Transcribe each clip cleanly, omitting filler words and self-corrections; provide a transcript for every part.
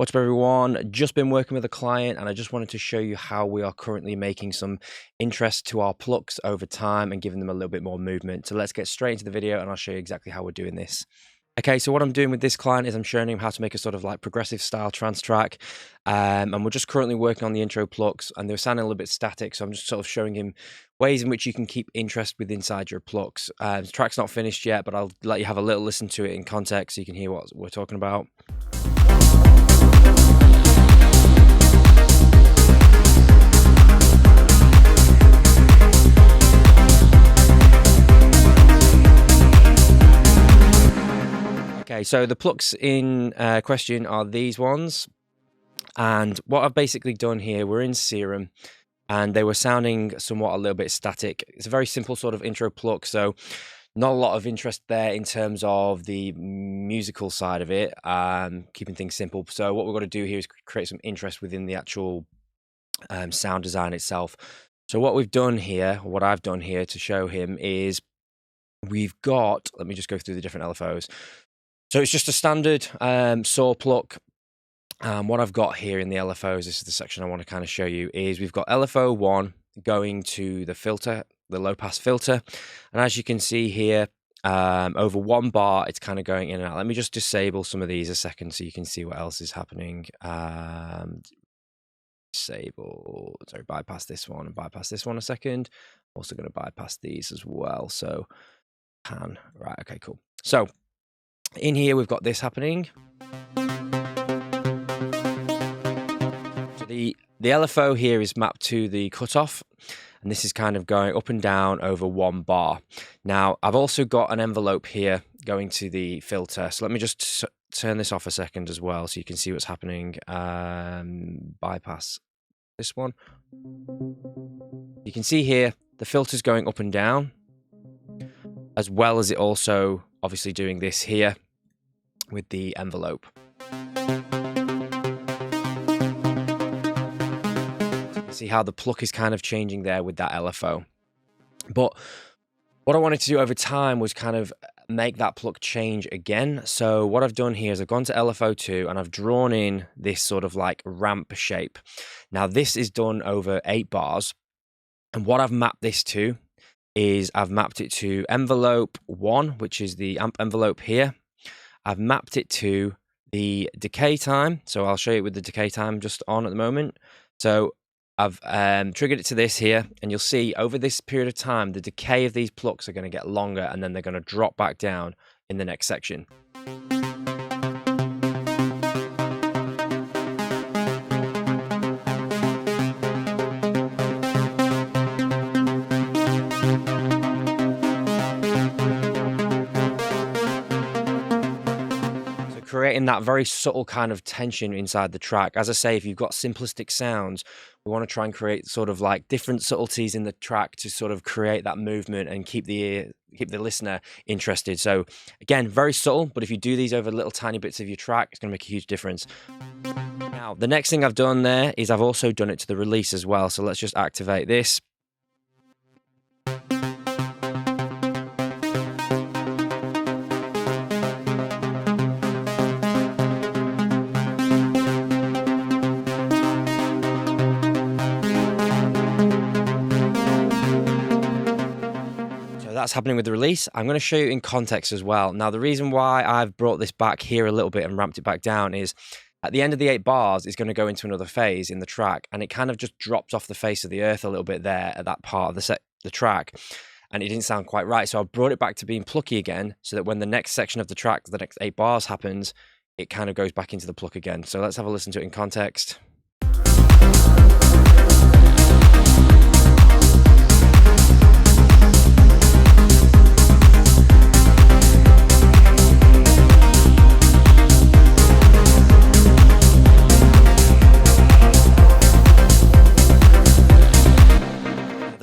What's up everyone, just been working with a client and I just wanted to show you how we are currently making some interest to our plucks over time and giving them a little bit more movement. So let's get straight into the video and I'll show you exactly how we're doing this. Okay, so what I'm doing with this client is I'm showing him how to make a sort of like progressive style trance track. And we're just currently working on the intro plucks and they're sounding a little bit static. So I'm just sort of showing him ways in which you can keep interest with inside your plucks. The track's not finished yet, but I'll let you have a little listen to it in context so you can hear what we're talking about. Okay, so the plucks in question are these ones. And what I've basically done here, we're in Serum and they were sounding somewhat a little bit static. It's a very simple sort of intro pluck, so not a lot of interest there in terms of the musical side of it, keeping things simple. So what we've got to do here is create some interest within the actual sound design itself. So what we've done here, what I've done here to show him is we've got, let me just go through the different LFOs. So it's just a standard saw pluck. What I've got here in the LFOs, this is the section I want to kind of show you, is we've got LFO 1 going to the filter, the low pass filter. And as you can see here, over 1 bar, it's kind of going in and out. Let me just disable some of these a second so you can see what else is happening. Disable, sorry, bypass this one and bypass this one a second. Also going to bypass these as well. So right, okay, cool. So in here, we've got this happening. So the LFO here is mapped to the cutoff, and this is kind of going up and down over 1 bar. Now, I've also got an envelope here going to the filter. So let me just turn this off a second as well so you can see what's happening. Bypass this one. You can see here, the filter's going up and down, as well as it also obviously doing this here with the envelope. So you can see how the pluck is kind of changing there with that LFO. But what I wanted to do over time was kind of make that pluck change again. So what I've done here is I've gone to LFO 2 and I've drawn in this sort of like ramp shape. Now this is done over 8 bars. And what I've mapped this to is I've mapped it to envelope 1, which is the amp envelope here. I've mapped it to the decay time. So I'll show you with the decay time just on at the moment. So I've triggered it to this here, and you'll see over this period of time, the decay of these plucks are going to get longer and then they're going to drop back down in the next section. Creating that very subtle kind of tension inside the track. As I say, if you've got simplistic sounds, we want to try and create sort of like different subtleties in the track to sort of create that movement and keep the listener interested. So again, very subtle, but if you do these over little tiny bits of your track, it's going to make a huge difference. Now, the next thing I've done there is I've also done it to the release as well. So let's just activate this. That's happening with the release. I'm going to show you in context as well. Now, the reason why I've brought this back here a little bit and ramped it back down is at the end of the 8 bars, it's going to go into another phase in the track, and it kind of just drops off the face of the earth a little bit there at that part of the track, and it didn't sound quite right. So I brought it back to being plucky again, so that when the next section of the track, the next 8 bars happens, it kind of goes back into the pluck again. So let's have a listen to it in context.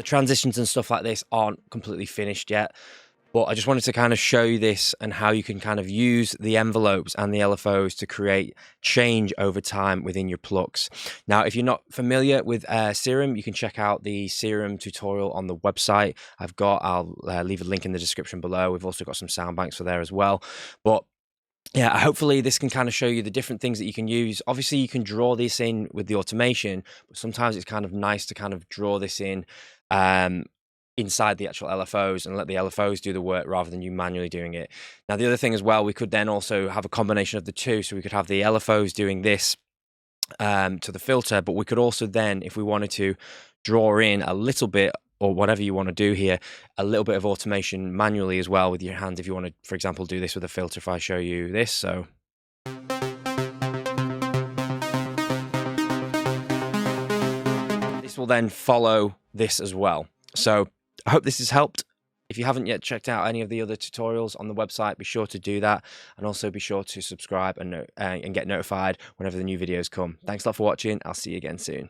Transitions and stuff like this aren't completely finished yet, but I just wanted to kind of show you this and how you can kind of use the envelopes and the LFOs to create change over time within your plucks. Now, if you're not familiar with Serum, you can check out the Serum tutorial on the website. I'll leave a link in the description below. We've also got some sound banks for there as well. But yeah, hopefully this can kind of show you the different things that you can use. Obviously, you can draw this in with the automation, but sometimes it's kind of nice to kind of draw this in inside the actual LFOs and let the LFOs do the work rather than you manually doing it. Now, the other thing as well, we could then also have a combination of the two. So we could have the LFOs doing this to the filter, but we could also then, if we wanted to, draw in a little bit or whatever you want to do here, a little bit of automation manually as well with your hand. If you want to, for example, do this with a filter, if I show you this, so. This will then follow this as well. So I hope this has helped. If you haven't yet checked out any of the other tutorials on the website, be sure to do that. And also be sure to subscribe and get notified whenever the new videos come. Thanks a lot for watching. I'll see you again soon.